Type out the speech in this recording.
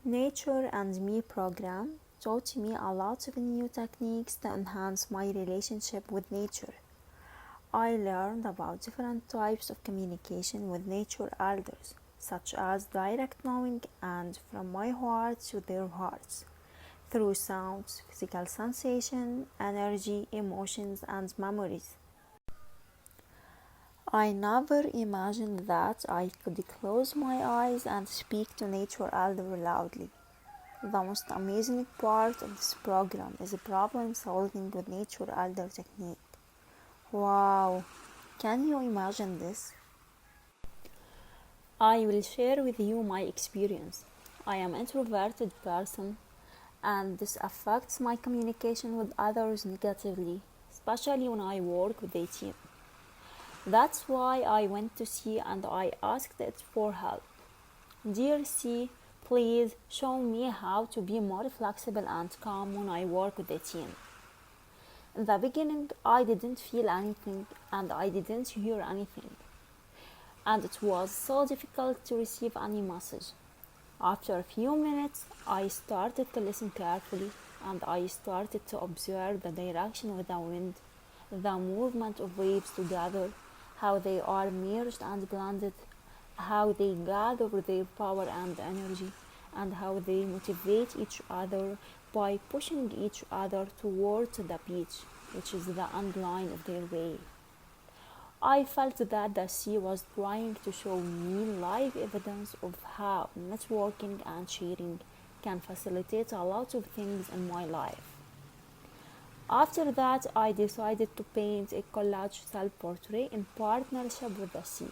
Nature and Me program taught me a lot of new techniques to enhance my relationship with nature. I learned about different types of communication with nature elders, such as direct knowing and from my heart to their hearts, through sounds, physical sensation, energy, emotions, and memories. I never imagined that I could close my eyes and speak to nature elder loudly. The most amazing part of this program is problem solving with nature elder technique. Wow, can you imagine this? I will share with you my experience. I am an introverted person and this affects my communication with others negatively, especially when I work with a team. That's why I went to C and I asked it for help. Dear C, please show me how to be more flexible and calm when I work with a team. In the beginning, I didn't feel anything and I didn't hear anything. And it was so difficult to receive any message. After a few minutes, I started to listen carefully and I started to observe the direction of the wind, the movement of waves together, how they are merged and blended, how they gather their power and energy, and how they motivate each other by pushing each other towards the beach, which is the end line of their way. I felt that the sea was trying to show me live evidence of how networking and sharing can facilitate a lot of things in my life. After that, I decided to paint a collage self portrait in partnership with the sea.